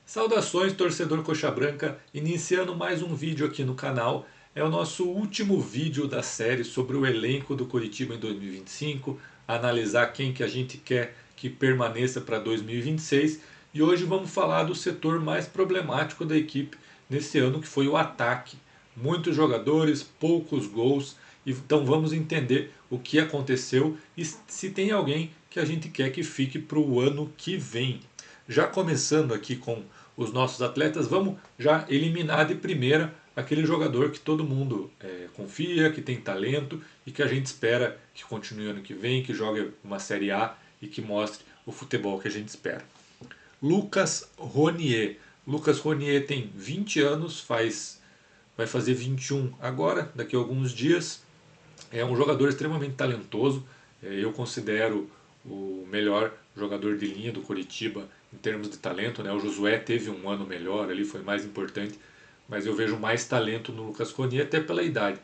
Saudações, torcedor Coxa Branca, iniciando mais um vídeo aqui no canal. É o nosso último vídeo da série sobre o elenco do Coritiba em 2025, analisar quem que a gente quer que permaneça para 2026 e hoje vamos falar do setor mais problemático da equipe nesse ano, que foi o ataque. Muitos jogadores, poucos gols, então vamos entender o que aconteceu e se tem alguém que a gente quer que fique para o ano que vem. Já começando aqui com os nossos atletas, vamos já eliminar de primeira aquele jogador que todo mundo confia, que tem talento e que a gente espera que continue ano que vem, que jogue uma Série A e que mostre o futebol que a gente espera. Lucas Ronier. Lucas Ronier tem 20 anos, vai fazer 21 agora, daqui a alguns dias. É um jogador extremamente talentoso. Eu considero o melhor jogador de linha do Coritiba em termos de talento. Né? O Josué teve um ano melhor, ali foi mais importante, mas eu vejo mais talento no Lucas Coni, até pela idade.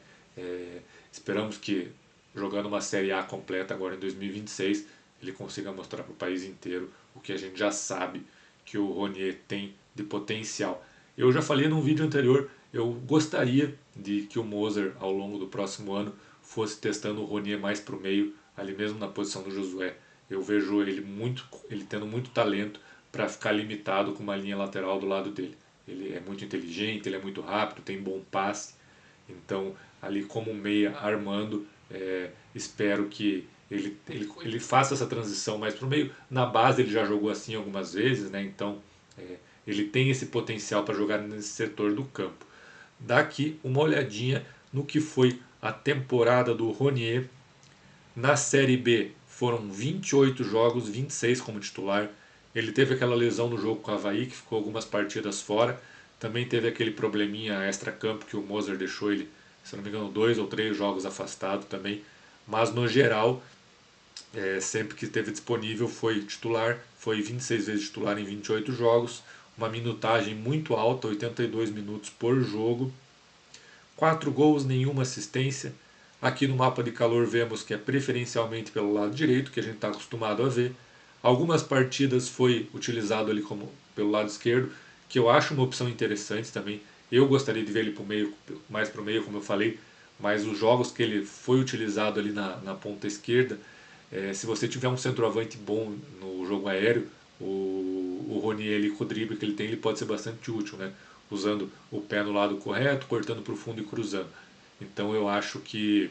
Esperamos que, jogando uma Série A completa agora em 2026, ele consiga mostrar para o país inteiro o que a gente já sabe que o Ronier tem de potencial. Eu já falei num vídeo anterior, eu gostaria de que o Moser, ao longo do próximo ano, fosse testando o Ronier mais para o meio, ali mesmo na posição do Josué. Eu vejo ele tendo muito talento para ficar limitado com uma linha lateral do lado dele. Ele é muito inteligente, ele é muito rápido, tem bom passe. Então, ali como meia armando, espero que ele faça essa transição mais para o meio. Na base ele já jogou assim algumas vezes, né? Então ele tem esse potencial para jogar nesse setor do campo. Daqui uma olhadinha no que foi a temporada do Ronier. Na Série B foram 28 jogos, 26 como titular. Ele teve aquela lesão no jogo com o Avaí, que ficou algumas partidas fora. Também teve aquele probleminha extra-campo que o Moser deixou ele, se não me engano, 2 ou 3 jogos afastado também. Mas no geral, sempre que esteve disponível foi titular, foi 26 vezes titular em 28 jogos, uma minutagem muito alta, 82 minutos por jogo. 4 gols, nenhuma assistência. Aqui no mapa de calor vemos que é preferencialmente pelo lado direito, que a gente está acostumado a ver. Algumas partidas foi utilizado ali como pelo lado esquerdo, que eu acho uma opção interessante também. Eu gostaria de ver ele pro meio, mais para o meio, como eu falei, mas os jogos que ele foi utilizado ali na ponta esquerda, se você tiver um centroavante bom no jogo aéreo, o Ronier ali, com o drible que ele tem, ele pode ser bastante útil, né? Usando o pé no lado correto, cortando para o fundo e cruzando. Então eu acho que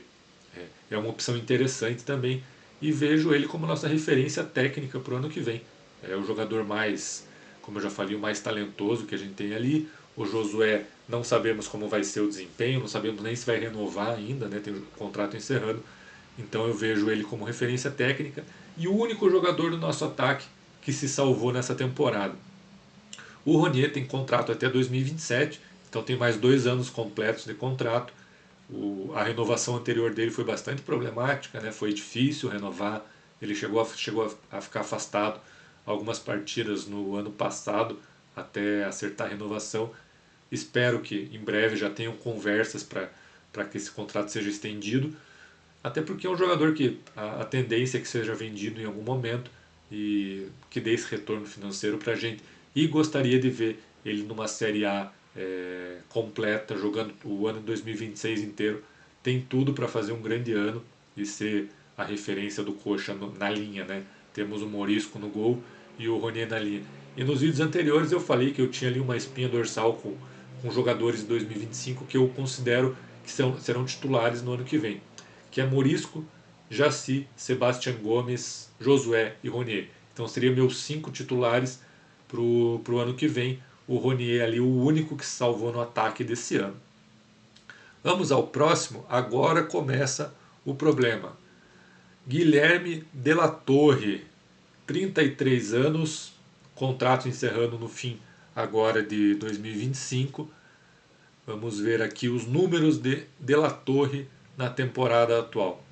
é uma opção interessante também e vejo ele como nossa referência técnica para o ano que vem. É o jogador mais, como eu já falei, o mais talentoso que a gente tem ali. O Josué, não sabemos como vai ser o desempenho, não sabemos nem se vai renovar ainda, né? Tem o contrato encerrando. Então eu vejo ele como referência técnica e o único jogador do nosso ataque que se salvou nessa temporada. O Ronier tem contrato até 2027, então tem mais 2 anos completos de contrato. A renovação anterior dele foi bastante problemática, né? Foi difícil renovar. Ele chegou a ficar afastado algumas partidas no ano passado até acertar a renovação. Espero que em breve já tenham conversas para que esse contrato seja estendido. Até porque é um jogador que a tendência é que seja vendido em algum momento e que dê esse retorno financeiro para a gente. E gostaria de ver ele numa Série A completa, jogando o ano de 2026 inteiro. Tem tudo para fazer um grande ano e ser a referência do Coxa na linha. Né? Temos o Morisco no gol e o Ronier na linha. E nos vídeos anteriores eu falei que eu tinha ali uma espinha dorsal com jogadores de 2025 que eu considero que serão titulares no ano que vem, que é Morisco, Jaci, Sebastião Gomes, Josué e Ronier. Então seriam meus 5 titulares para o ano que vem. O Ronier ali, o único que se salvou no ataque desse ano. Vamos ao próximo. Agora começa o problema. Guilherme de la Torre, 33 anos, contrato encerrando no fim agora de 2025. Vamos ver aqui os números de la Torre na temporada atual.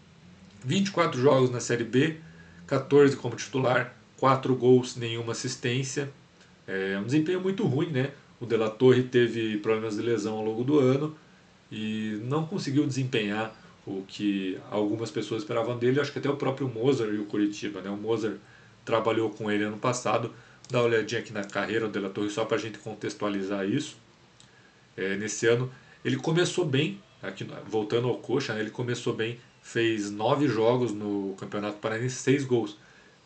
24 jogos na Série B, 14 como titular, 4 gols, nenhuma assistência. É um desempenho muito ruim, né? O De La Torre teve problemas de lesão ao longo do ano e não conseguiu desempenhar o que algumas pessoas esperavam dele. Acho que até o próprio Moser e o Curitiba, né? O Moser trabalhou com ele ano passado, dar uma olhadinha aqui na carreira do De La Torre, só para a gente contextualizar isso. Nesse ano, ele começou bem, aqui, voltando ao Coxa, né, ele começou bem, fez 9 jogos no Campeonato Paranaense, 6 gols.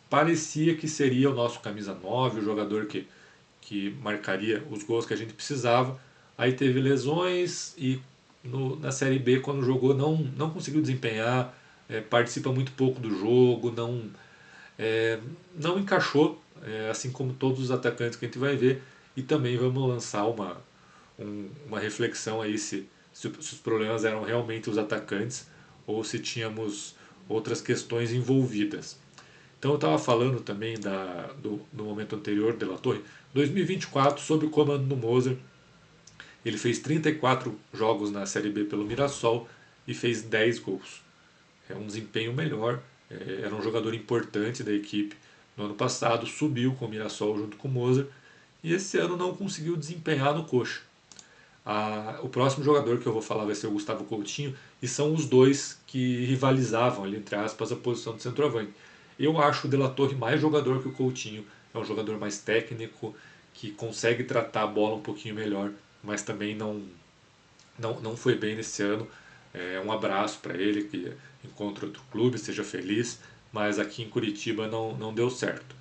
Parecia que seria o nosso camisa 9, o jogador que marcaria os gols que a gente precisava. Aí teve lesões e na Série B, quando jogou, não conseguiu desempenhar, participa muito pouco do jogo, é, não encaixou, assim como todos os atacantes que a gente vai ver. E também vamos lançar uma reflexão aí se os problemas eram realmente os atacantes ou se tínhamos outras questões envolvidas. Então eu estava falando também do momento anterior de La Torre. 2024, sob o comando do Moser, ele fez 34 jogos na Série B pelo Mirassol e fez 10 gols. É um desempenho melhor, era um jogador importante da equipe. No ano passado subiu com o Mirassol junto com o Moser e esse ano não conseguiu desempenhar no Coxa. O próximo jogador que eu vou falar vai ser o Gustavo Coutinho e são os dois que rivalizavam ali, entre aspas, a posição de centroavante. Eu acho o De La Torre mais jogador que o Coutinho, é um jogador mais técnico, que consegue tratar a bola um pouquinho melhor, mas também não foi bem nesse ano. Um abraço para ele, que encontre outro clube, seja feliz, mas aqui em Curitiba não deu certo.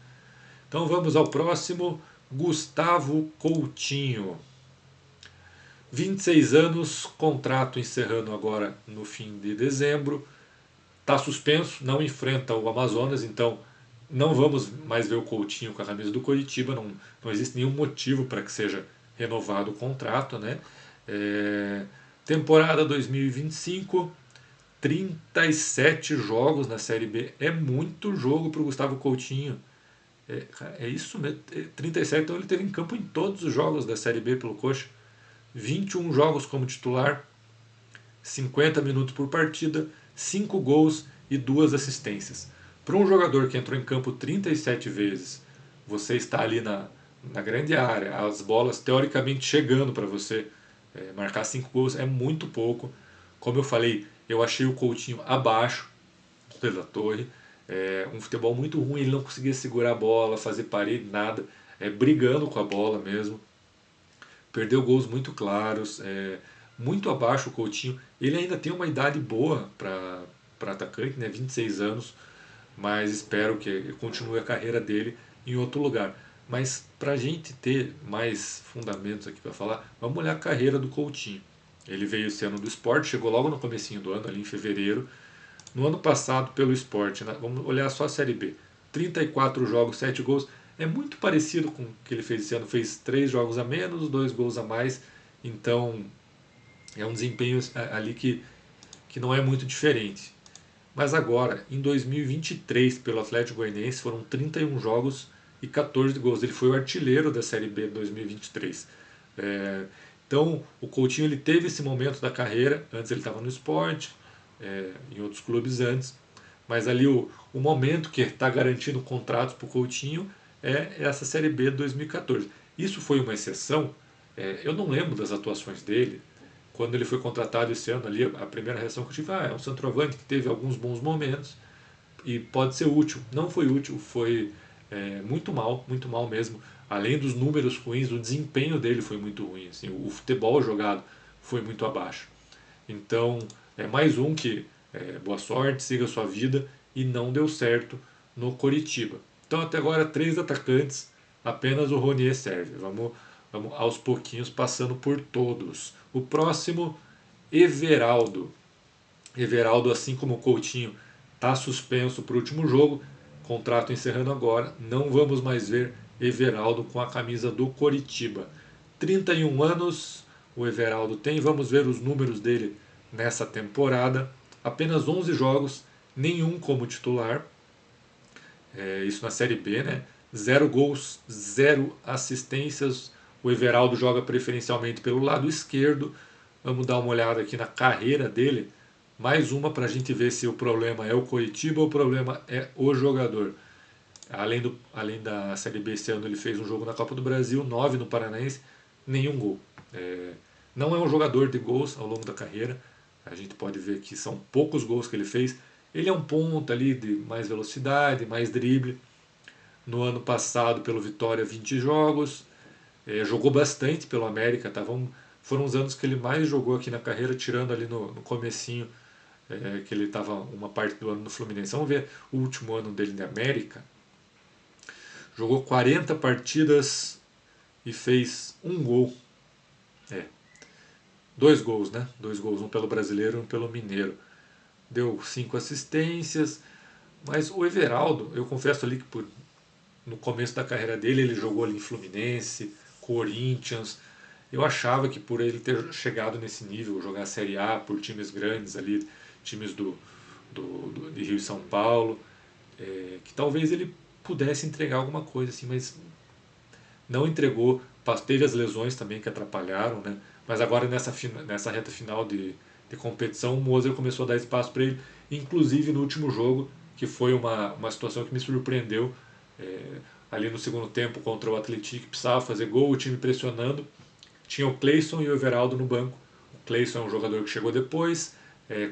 Então vamos ao próximo, Gustavo Coutinho. 26 anos, contrato encerrando agora no fim de dezembro. Está suspenso, não enfrenta o Amazonas, então não vamos mais ver o Coutinho com a camisa do Coritiba. Não existe nenhum motivo para que seja renovado o contrato, né? Temporada 2025, 37 jogos na Série B. É muito jogo para o Gustavo Coutinho. É isso mesmo, 37, então ele teve em campo em todos os jogos da Série B pelo Coxa. 21 jogos como titular, 50 minutos por partida, 5 gols e 2 assistências. Para um jogador que entrou em campo 37 vezes, você está ali na grande área, as bolas teoricamente chegando para você, marcar 5 gols é muito pouco. Como eu falei, eu achei o Coutinho abaixo da Torre. Um futebol muito ruim, ele não conseguia segurar a bola, fazer parede, nada, brigando com a bola mesmo. Perdeu gols muito claros, muito abaixo o Coutinho. Ele ainda tem uma idade boa para atacante, né, 26 anos, mas espero que continue a carreira dele em outro lugar. Mas para a gente ter mais fundamentos aqui para falar, vamos olhar a carreira do Coutinho. Ele veio esse ano do Sport, chegou logo no comecinho do ano, ali em fevereiro. No ano passado, pelo Sport, né, vamos olhar só a Série B. 34 jogos, 7 gols. É muito parecido com o que ele fez esse ano. Fez 3 jogos a menos, 2 gols a mais. Então, é um desempenho ali que não é muito diferente. Mas agora, em 2023, pelo Atlético Goianiense, foram 31 jogos e 14 gols. Ele foi o artilheiro da Série B de 2023. Então, o Coutinho ele teve esse momento da carreira. Antes ele estava no Sport, em outros clubes antes. Mas ali o momento que está garantindo contratos para o Coutinho é essa Série B de 2014. Isso foi uma exceção. Eu não lembro das atuações dele. Quando ele foi contratado esse ano, ali, a primeira reação que eu tive é um centroavante que teve alguns bons momentos e pode ser útil. Não foi útil, foi muito mal mesmo. Além dos números ruins, o desempenho dele foi muito ruim. Assim, o futebol jogado foi muito abaixo. Então, é mais um que, boa sorte, siga a sua vida, e não deu certo no Coritiba. Então, até agora, 3 atacantes, apenas o Ronier serve. Vamos aos pouquinhos passando por todos. O próximo, Everaldo. Everaldo, assim como o Coutinho, está suspenso para o último jogo, contrato encerrando agora, não vamos mais ver Everaldo com a camisa do Coritiba. 31 anos o Everaldo tem, vamos ver os números dele nessa temporada. Apenas 11 jogos, nenhum como titular, isso na Série B, né? 0 gols, 0 assistências. O Everaldo joga preferencialmente pelo lado esquerdo. Vamos dar uma olhada aqui na carreira dele. Mais uma para a gente ver se o problema é o Coritiba ou o problema é o jogador. Além da Série B esse ano, ele fez um jogo na Copa do Brasil, 9 no Paranaense, nenhum gol. Não é um jogador de gols ao longo da carreira. A gente pode ver que são poucos gols que ele fez. Ele é um ponta ali de mais velocidade, mais drible. No ano passado, pelo Vitória, 20 jogos. Jogou bastante pelo América. Foram os anos que ele mais jogou aqui na carreira, tirando ali no comecinho, que ele estava uma parte do ano no Fluminense. Vamos ver o último ano dele na América. Jogou 40 partidas e fez um gol. Dois gols, né? Dois gols, um pelo Brasileiro e um pelo Mineiro. Deu 5 assistências. Mas o Everaldo, eu confesso ali que no começo da carreira dele ele jogou ali em Fluminense, Corinthians. Eu achava que por ele ter chegado nesse nível, jogar a Série A por times grandes ali, times de Rio e São Paulo, que talvez ele pudesse entregar alguma coisa assim, mas não entregou. Teve as lesões também que atrapalharam, né? Mas agora nessa reta final de competição, o Moser começou a dar espaço para ele, inclusive no último jogo, que foi uma situação que me surpreendeu. Ali no segundo tempo contra o Atlético, precisava fazer gol, o time pressionando. Tinha o Cleison e o Everaldo no banco. O Cleison é um jogador que chegou depois,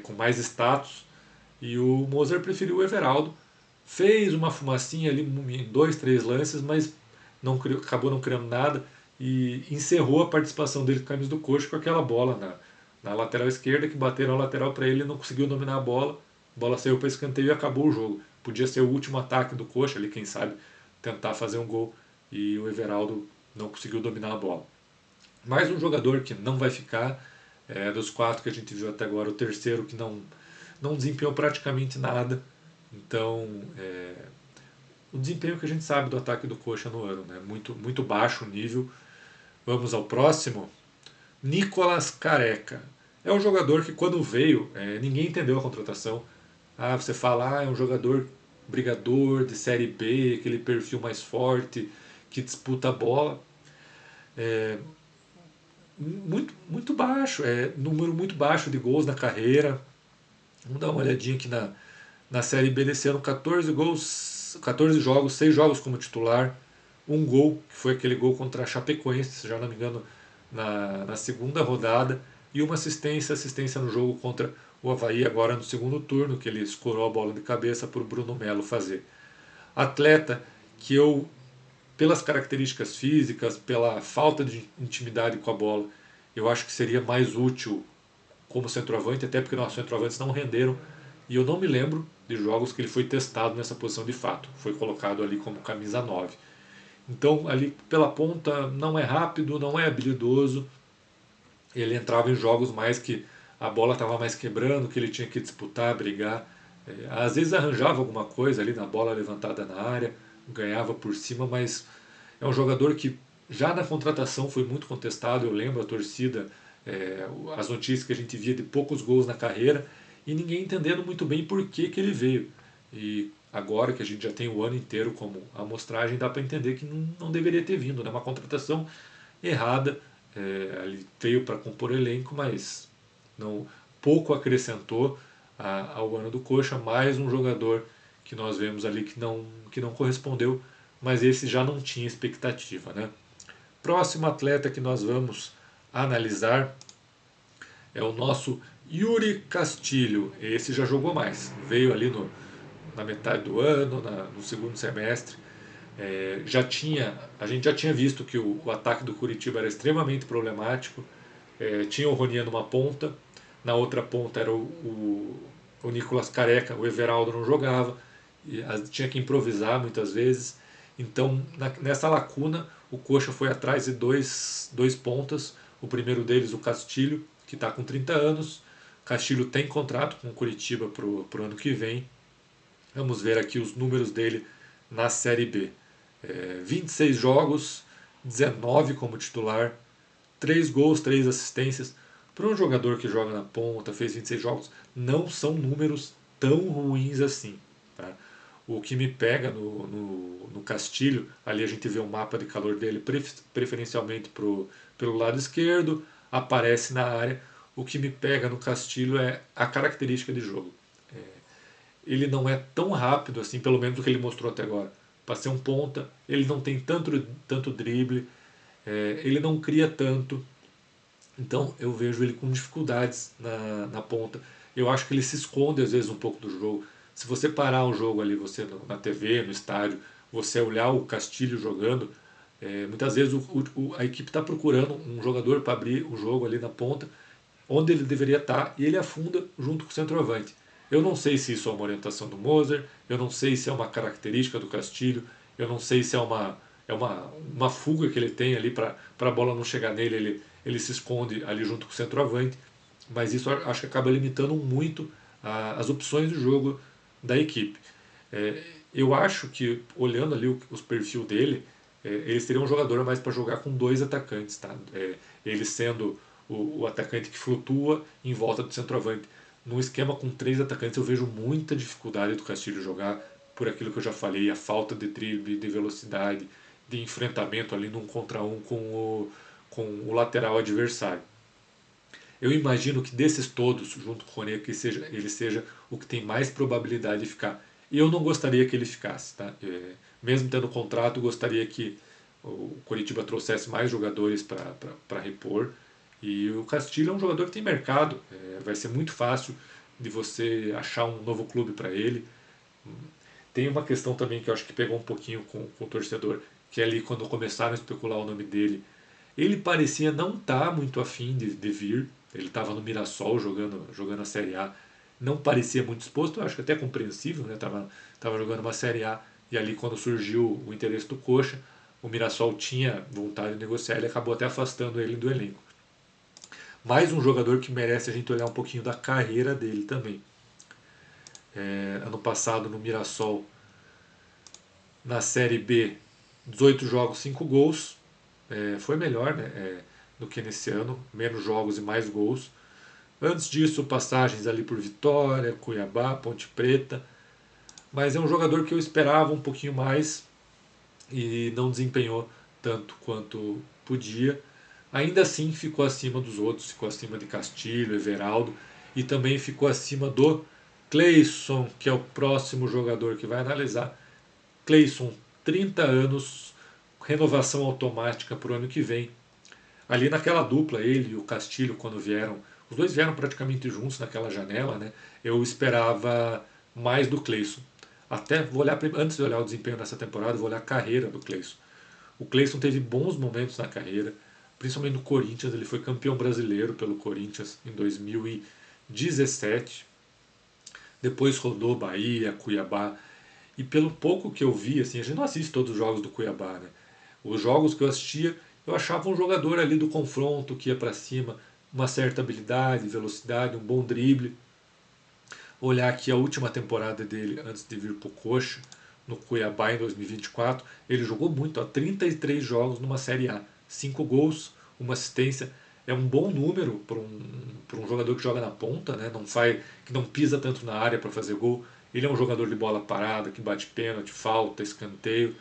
com mais status, e o Moser preferiu o Everaldo. Fez uma fumacinha ali em 2, 3 lances, mas acabou não criando nada e encerrou a participação dele com a camisa do Coxa com aquela bola na lateral esquerda, que bateram a lateral para ele, não conseguiu dominar a bola saiu para escanteio e acabou o jogo. Podia ser o último ataque do Coxa ali, quem sabe tentar fazer um gol, e o Everaldo não conseguiu dominar a bola. Mais um jogador que não vai ficar, dos 4 que a gente viu até agora, o terceiro que não desempenhou praticamente nada. Então, o desempenho que a gente sabe do ataque do Coxa no ano, né? Muito, muito baixo o nível. Vamos ao próximo. Nicolas Careca. É um jogador que quando veio, ninguém entendeu a contratação. Você fala, é um jogador brigador de Série B, aquele perfil mais forte, que disputa a bola. Muito, muito baixo, número muito baixo de gols na carreira. Vamos dar uma olhadinha aqui na Série B desse ano, 14 gols, 14 jogos, 6 jogos como titular, um gol, que foi aquele gol contra a Chapecoense, se já não me engano, na segunda rodada, e uma assistência no jogo contra o Avaí, agora no segundo turno, que ele escorou a bola de cabeça para o Bruno Melo fazer. Atleta que eu, pelas características físicas, pela falta de intimidade com a bola, eu acho que seria mais útil como centroavante, até porque nossos centroavantes não renderam, e eu não me lembro de jogos que ele foi testado nessa posição de fato. Foi colocado ali como camisa 9. Então, ali pela ponta, não é rápido, não é habilidoso. Ele entrava em jogos mais que a bola estava mais quebrando, que ele tinha que disputar, brigar. Às vezes arranjava alguma coisa ali na bola levantada na área, ganhava por cima, mas é um jogador que já na contratação foi muito contestado. Eu lembro a torcida, as notícias que a gente via de poucos gols na carreira e ninguém entendendo muito bem por que ele veio. E agora que a gente já tem o ano inteiro como amostragem, dá para entender que não deveria ter vindo. É, né? Uma contratação errada. Ele veio para compor elenco, mas não pouco acrescentou ao ano do Coxa. Mais um jogador que nós vemos ali que não correspondeu, mas esse já não tinha expectativa. Né? Próximo atleta que nós vamos analisar é o nosso Yuri Castilho. Esse já jogou mais, veio ali na metade do ano, no segundo semestre. A gente já tinha visto que o ataque do Curitiba era extremamente problemático. Tinha o Ronier numa ponta, na outra ponta era o Nicolas Careca, o Everaldo não jogava, tinha que improvisar muitas vezes. Então, nessa lacuna, o Coxa foi atrás de dois pontas. O primeiro deles, o Castilho, que está com 30 anos. Castilho tem contrato com o Curitiba para o ano que vem. Vamos ver aqui os números dele na Série B. 26 jogos, 19 como titular, 3 gols, 3 assistências. Para um jogador que joga na ponta, fez 26 jogos, não são números tão ruins assim. Tá? O que me pega no Castilho, ali a gente vê o mapa de calor dele preferencialmente pelo lado esquerdo, aparece na área. O que me pega no Castilho é a característica de jogo. Ele não é tão rápido assim, pelo menos o que ele mostrou até agora. Para ser um ponta, ele não tem tanto drible, ele não cria tanto. Então eu vejo ele com dificuldades na ponta. Eu acho que ele se esconde às vezes um pouco do jogo. Se você parar um jogo ali, você na TV, no estádio, você olhar o Castilho jogando, muitas vezes a equipe está procurando um jogador para abrir o jogo ali na ponta, onde ele deveria estar, e ele afunda junto com o centroavante. Eu não sei se isso é uma orientação do Moser, eu não sei se é uma característica do Castilho, eu não sei se é uma fuga que ele tem ali para a bola não chegar nele, ele se esconde ali junto com o centroavante, mas isso acho que acaba limitando muito as opções de jogo da equipe. É, eu acho que, olhando ali os perfil dele, ele seria um jogador mais para jogar com dois atacantes, tá? Ele sendo o atacante que flutua em volta do centroavante. Num esquema com três atacantes, eu vejo muita dificuldade do Castilho jogar, por aquilo que eu já falei, a falta de drible, de velocidade, de enfrentamento ali num contra um com o lateral adversário. Eu imagino que desses todos, junto com o Rony, que ele seja o que tem mais probabilidade de ficar. E eu não gostaria que ele ficasse. Tá? Mesmo tendo contrato, gostaria que o Coritiba trouxesse mais jogadores para repor. E o Castilho é um jogador que tem mercado. Vai ser muito fácil de você achar um novo clube para ele. Tem uma questão também que eu acho que pegou um pouquinho com o torcedor, que é ali quando começaram a especular o nome dele. Ele parecia não estar muito afim de vir. Ele estava no Mirassol jogando a Série A. Não parecia muito exposto, eu acho que até compreensível, né? Tava jogando uma Série A e ali quando surgiu o interesse do Coxa, o Mirassol tinha vontade de negociar, ele acabou até afastando ele do elenco. Mais um jogador que merece a gente olhar um pouquinho da carreira dele também. Ano passado no Mirassol, na Série B, 18 jogos, 5 gols. Foi melhor, né, do que nesse ano, menos jogos e mais gols. Antes disso, passagens ali por Vitória, Cuiabá, Ponte Preta. Mas é um jogador que eu esperava um pouquinho mais e não desempenhou tanto quanto podia. Ainda assim ficou acima dos outros, ficou acima de Castilho, Everaldo e também ficou acima do Cleison, que é o próximo jogador que vai analisar. Cleison, 30 anos, renovação automática para o ano que vem. Ali naquela dupla, ele e o Castilho, quando vieram, os dois vieram praticamente juntos naquela janela, né? Eu esperava mais do Cleison. Até vou olhar, antes de olhar o desempenho dessa temporada, vou olhar a carreira do Cleison. O Cleison teve bons momentos na carreira, principalmente no Corinthians, ele foi campeão brasileiro pelo Corinthians em 2017. Depois rodou Bahia, Cuiabá. E pelo pouco que eu vi, assim, a gente não assiste todos os jogos do Cuiabá, né? Os jogos que eu assistia, eu achava um jogador ali do confronto que ia para cima, uma certa habilidade, velocidade, um bom drible. Olhar aqui a última temporada dele antes de vir para o Coxa, no Cuiabá em 2024, ele jogou muito, ó, 33 jogos numa Série A, 5 gols, uma assistência. É um bom número para um jogador que joga na ponta, né? Que não pisa tanto na área para fazer gol. Ele é um jogador de bola parada, que bate pênalti, falta, escanteio.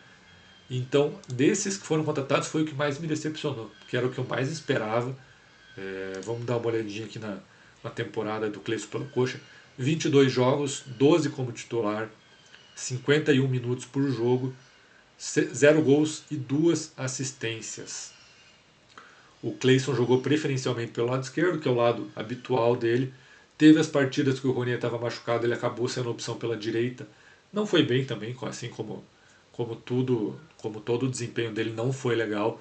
Então, desses que foram contratados, foi o que mais me decepcionou, que era o que eu mais esperava. Vamos dar uma olhadinha aqui na temporada do Cleison pelo Coxa. 22 jogos, 12 como titular, 51 minutos por jogo, 0 gols e 2 assistências. O Cleison jogou preferencialmente pelo lado esquerdo, que é o lado habitual dele. Teve as partidas que o Rony estava machucado, ele acabou sendo opção pela direita. Não foi bem também, assim como todo o desempenho dele não foi legal.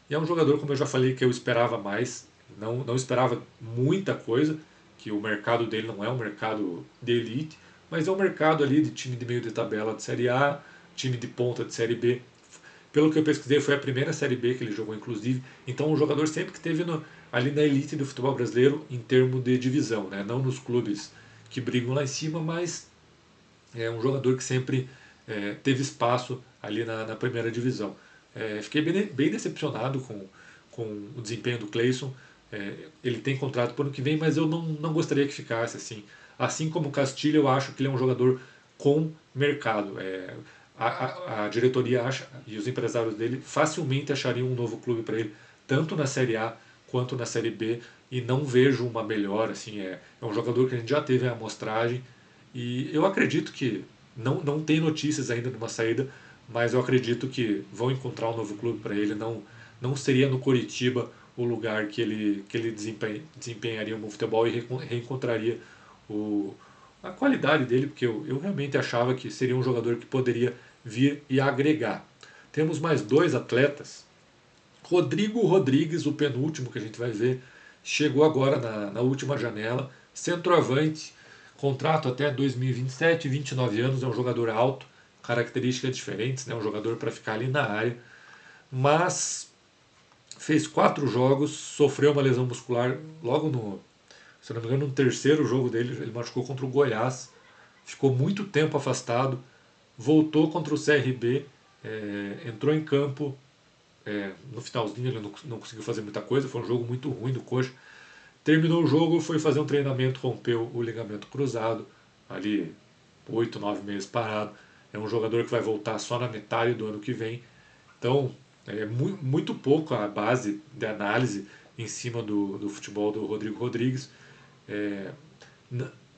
E é um jogador, como eu já falei, que eu esperava mais. Não esperava muita coisa, que o mercado dele não é um mercado de elite, mas é um mercado ali de time de meio de tabela de Série A, time de ponta de Série B. Pelo que eu pesquisei, foi a primeira Série B que ele jogou, inclusive. Então, um jogador sempre que esteve ali na elite do futebol brasileiro em termos de divisão, né? Não nos clubes que brigam lá em cima, mas é um jogador que sempre teve espaço ali na primeira divisão. Fiquei bem decepcionado com o desempenho do Cleison. Ele tem contrato para o ano que vem, mas eu não gostaria que ficasse assim. Assim como o Castilho, eu acho que ele é um jogador com mercado. A diretoria acha, e os empresários dele facilmente achariam um novo clube para ele, tanto na Série A quanto na Série B, e não vejo uma melhora. Assim, é um jogador que a gente já teve a amostragem, e eu acredito que não tem notícias ainda de uma saída, mas eu acredito que vão encontrar um novo clube para ele. Não seria no Coritiba o lugar que ele desempenharia um bom futebol e reencontraria o, a qualidade dele, porque eu realmente achava que seria um jogador que poderia vir e agregar. Temos mais dois atletas. Rodrigo Rodrigues, o penúltimo que a gente vai ver, chegou agora na última janela, centroavante, contrato até 2027, 29 anos, é um jogador alto, características diferentes, né? Um jogador para ficar ali na área, mas fez 4 jogos, sofreu uma lesão muscular logo no, se não me engano, no terceiro jogo dele, ele machucou contra o Goiás, ficou muito tempo afastado, voltou contra o CRB, entrou em campo, no finalzinho ele não conseguiu fazer muita coisa, foi um jogo muito ruim do Coxa. Terminou o jogo, foi fazer um treinamento, rompeu o ligamento cruzado, ali 8, 9 meses parado. É um jogador que vai voltar só na metade do ano que vem. Então, é muito pouco a base de análise em cima do futebol do Rodrigo Rodrigues. É,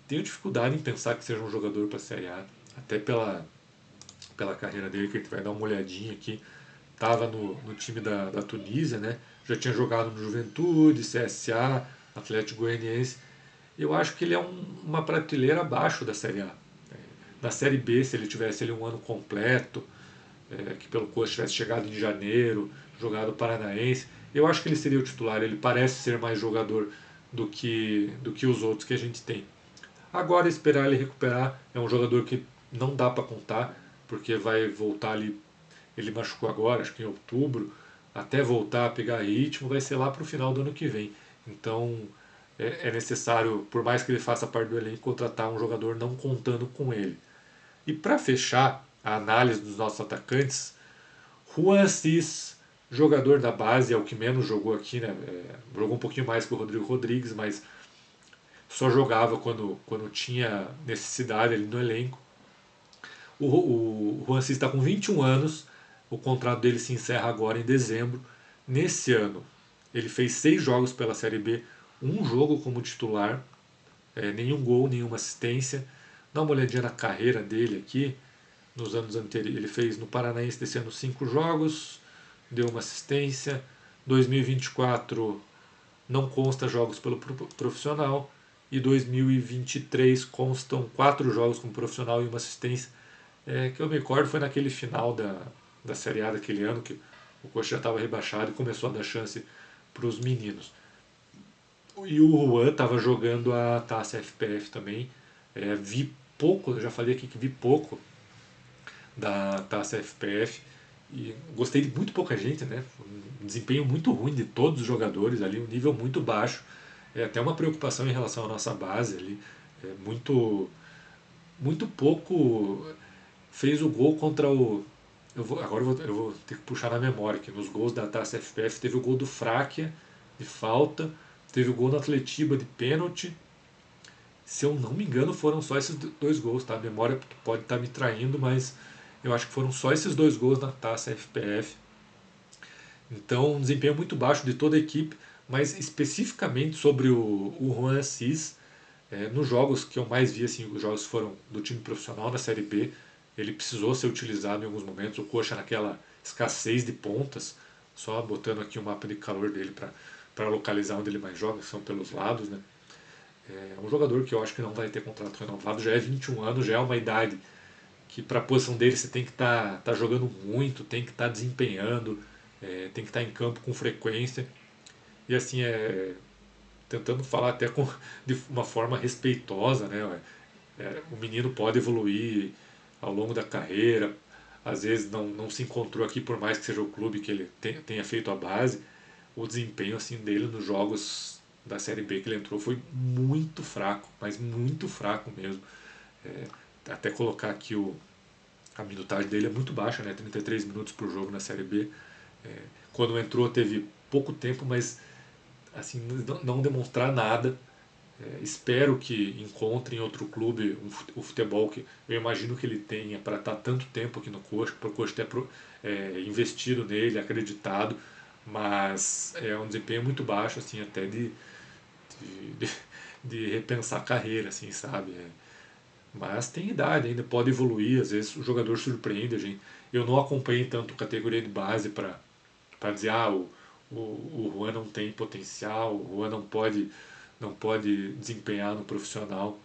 tenho dificuldade em pensar que seja um jogador para a Série A, até pela carreira dele, que a gente vai dar uma olhadinha aqui. Estava no time da Tunísia, né? Já tinha jogado no Juventude, CSA, Atlético Goianiense. Eu acho que ele é uma prateleira abaixo da Série A. Na Série B, se ele tivesse ele um ano completo, que pelo Coxa tivesse chegado em janeiro, jogado Paranaense, eu acho que ele seria o titular. Ele parece ser mais jogador do que os outros que a gente tem. Agora, esperar ele recuperar, é um jogador que não dá para contar, porque vai voltar ali. Ele machucou agora, acho que em outubro, até voltar a pegar ritmo, vai ser lá para o final do ano que vem. Então é necessário, por mais que ele faça parte do elenco, contratar um jogador não contando com ele. E para fechar a análise dos nossos atacantes, Juan Assis, jogador da base, é o que menos jogou aqui, né? Jogou um pouquinho mais que o Rodrigo Rodrigues, mas só jogava quando tinha necessidade ali no elenco. O Juan Assis está com 21 anos, o contrato dele se encerra agora em dezembro. Nesse ano, ele fez 6 jogos pela Série B, um jogo como titular, nenhum gol, nenhuma assistência. Dá uma olhadinha na carreira dele aqui. Nos anos anteriores, ele fez no Paranaense desse ano 5 jogos, deu uma assistência. 2024 não consta jogos pelo profissional. E 2023 constam 4 jogos como profissional e uma assistência. Que eu me recordo foi naquele final da Série A daquele ano, que o Coxa já estava rebaixado e começou a dar chance para os meninos. E o Juan estava jogando a Taça FPF também. Vi pouco, eu já falei aqui que vi pouco da Taça FPF e gostei de muito pouca gente, né? Um desempenho muito ruim de todos os jogadores ali, um nível muito baixo. É até uma preocupação em relação à nossa base ali. Muito pouco fez o gol contra o. Agora eu vou ter que puxar na memória que nos gols da Taça FPF teve o gol do Fráquia de falta, teve o gol do Atletiba de pênalti. Se eu não me engano, foram só esses 2 gols, tá? A memória pode estar me traindo, mas eu acho que foram só esses 2 gols na Taça FPF. Então, um desempenho muito baixo de toda a equipe, mas especificamente sobre o Juan Assis, nos jogos que eu mais vi, assim, os jogos foram do time profissional na Série B, ele precisou ser utilizado em alguns momentos, o Coxa naquela escassez de pontas, só botando aqui o mapa de calor dele para localizar onde ele mais joga, que são pelos lados, né? É um jogador que eu acho que não vai ter contrato renovado, já é 21 anos, já é uma idade que para a posição dele você tem que tá jogando muito, tem que estar desempenhando, tem que estar em campo com frequência. E assim, tentando falar até de uma forma respeitosa, né? O menino pode evoluir ao longo da carreira, às vezes não se encontrou aqui por mais que seja o clube que ele tenha feito a base. O desempenho assim dele nos jogos da Série B que ele entrou foi muito fraco, mas muito fraco mesmo. É, até colocar aqui a minutagem dele é muito baixa, né? 33 minutos por jogo na Série B. Quando entrou teve pouco tempo, mas assim não demonstrar nada. Espero que encontre em outro clube o futebol que eu imagino que ele tenha para estar tanto tempo aqui no Coxa, para o Coxa ter investido nele, acreditado, mas é um desempenho muito baixo, assim, até de, de repensar a carreira, assim, sabe? Mas tem idade, ainda pode evoluir, às vezes o jogador surpreende a gente. Eu não acompanhei tanto categoria de base para dizer, o Juan não tem potencial, o Juan não pode desempenhar no profissional.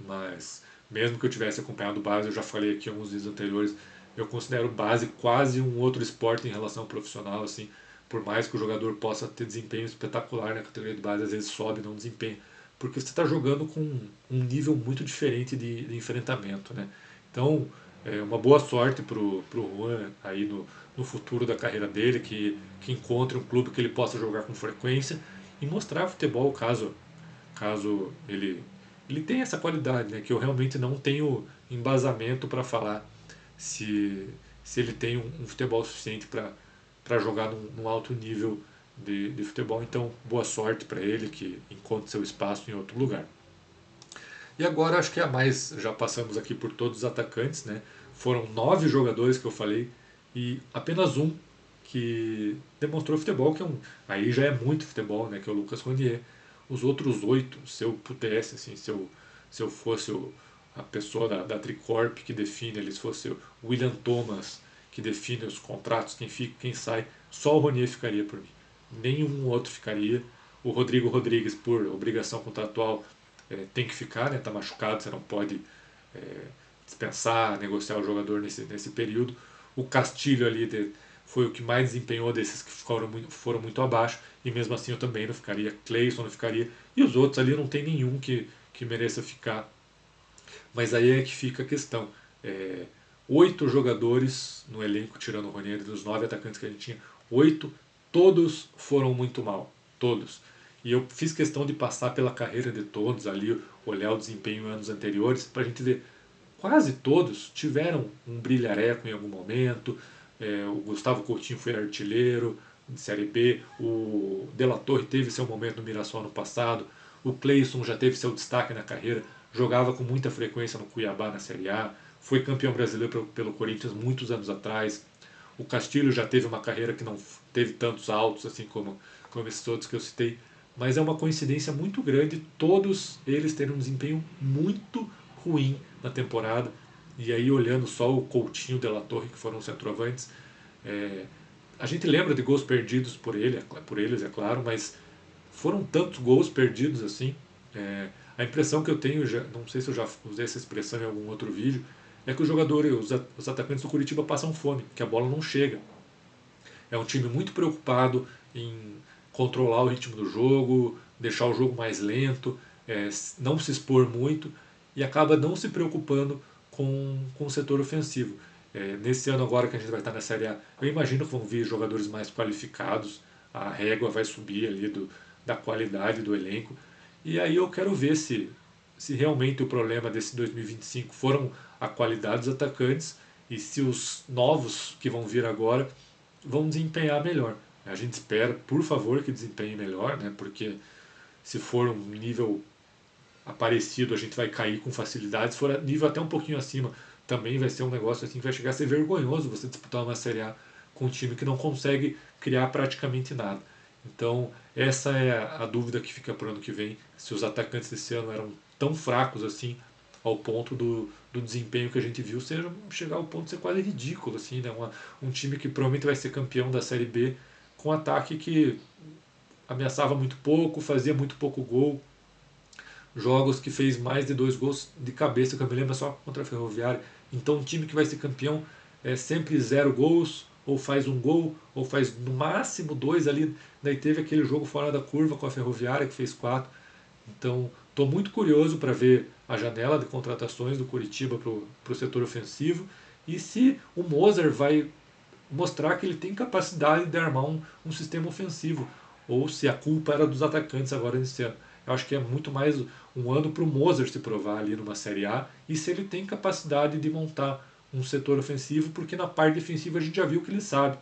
mas mesmo que eu tivesse acompanhado base, eu já falei aqui alguns dias anteriores, eu considero base quase um outro esporte em relação ao profissional, assim, por mais que o jogador possa ter desempenho espetacular na categoria de base, às vezes sobe, não desempenha, porque você está jogando com um nível muito diferente de enfrentamento, né? Então, uma boa sorte pro Juan aí no futuro da carreira dele, que encontre um clube que ele possa jogar com frequência e mostrar futebol caso ele tenha essa qualidade, né? Que eu realmente não tenho embasamento para falar se, se ele tem um futebol suficiente para jogar num alto nível de futebol. Então, boa sorte para ele, que encontre seu espaço em outro lugar. E agora acho que é a mais, já passamos aqui por todos os atacantes, né? Foram 9 jogadores que eu falei e apenas um que demonstrou futebol, que aí já é muito futebol, né? Que é o Lucas Ronier. Os outros 8, se eu pudesse, assim, se eu fosse a pessoa da Tricorp que define, se fosse o William Thomas que define os contratos, quem fica, quem sai, só o Ronier ficaria por mim. Nenhum outro ficaria. O Rodrigo Rodrigues, por obrigação contratual, tem que ficar, né? Tá machucado, você não pode é, dispensar, negociar o jogador nesse período. O Castilho ali foi o que mais desempenhou desses que foram muito abaixo, e mesmo assim eu também não ficaria. Cleison não ficaria, e os outros ali não tem nenhum que mereça ficar. Mas aí é que fica a questão. É, 8 jogadores no elenco, tirando o Ronieri, dos 9 atacantes que a gente tinha, 8, todos foram muito mal. Todos. E eu fiz questão de passar pela carreira de todos ali, olhar o desempenho em anos anteriores, para a gente ver. Quase todos tiveram um brilhareco em algum momento. O Gustavo Coutinho foi artilheiro de Série B. O De La Torre teve seu momento no Mirassol no passado. O Cleison já teve seu destaque na carreira. Jogava com muita frequência no Cuiabá na Série A. Foi campeão brasileiro pelo Corinthians muitos anos atrás. O Castilho já teve uma carreira que não teve tantos altos assim como esses outros que eu citei. Mas é uma coincidência muito grande todos eles terem um desempenho muito ruim na temporada. E aí, olhando só o Coutinho e o De La Torre, que foram centroavantes, a gente lembra de gols perdidos por eles, é claro, mas foram tantos gols perdidos assim. A impressão que eu tenho, não sei se eu já usei essa expressão em algum outro vídeo, é que os jogadores, os atacantes do Curitiba passam fome, que a bola não chega. É um time muito preocupado em controlar o ritmo do jogo, deixar o jogo mais lento, não se expor muito e acaba não se preocupando com o setor ofensivo. Nesse ano agora que a gente vai estar na Série A, eu imagino que vão vir jogadores mais qualificados, a régua vai subir ali da qualidade do elenco. E aí eu quero ver se realmente o problema desse 2025 foram a qualidade dos atacantes e se os novos que vão vir agora vão desempenhar melhor. A gente espera, por favor, que desempenhe melhor, né? Porque se for um nível aparecido, a gente vai cair com facilidade. Se for nível até um pouquinho acima, também vai ser um negócio assim que vai chegar a ser vergonhoso você disputar uma Série A com um time que não consegue criar praticamente nada. Então, essa é a dúvida que fica para o ano que vem, se os atacantes desse ano eram tão fracos assim, ao ponto do desempenho que a gente viu chegar ao ponto de ser quase ridículo. Assim, né? Um time que provavelmente vai ser campeão da Série B com um ataque que ameaçava muito pouco, fazia muito pouco gol. Jogos que fez mais de 2 gols de cabeça, que eu me lembro só contra a Ferroviária. Então, um time que vai ser campeão é sempre 0 gols, ou faz um gol, ou faz no máximo 2 ali. Daí teve aquele jogo fora da curva com a Ferroviária, que fez 4. Então, estou muito curioso para ver a janela de contratações do Curitiba para o setor ofensivo e se o Moser vai mostrar que ele tem capacidade de armar um sistema ofensivo ou se a culpa era dos atacantes agora nesse ano. Eu acho que é muito mais um ano para o Moser se provar ali numa Série A e se ele tem capacidade de montar um setor ofensivo, porque na parte defensiva a gente já viu que ele sabe.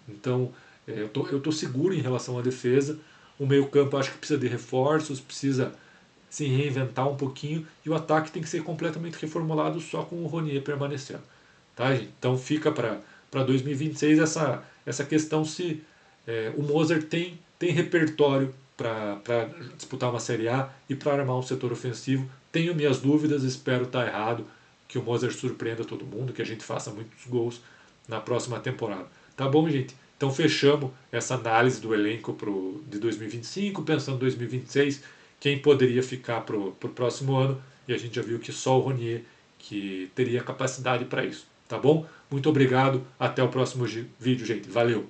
Então, eu tô seguro em relação à defesa. O meio-campo acho que precisa de reforços, precisa se reinventar um pouquinho e o ataque tem que ser completamente reformulado só com o Ronier permanecendo. Tá, gente? Então fica para 2026 essa questão se o Mozart tem repertório para disputar uma Série A e para armar um setor ofensivo. Tenho minhas dúvidas, espero estar errado, que o Mozart surpreenda todo mundo, que a gente faça muitos gols na próxima temporada. Tá bom, gente? Então fechamos essa análise do elenco de 2025, pensando em 2026, quem poderia ficar para o próximo ano. e a gente já viu que só o Ronier que teria capacidade para isso, tá bom? Muito obrigado, até o próximo vídeo, gente. Valeu!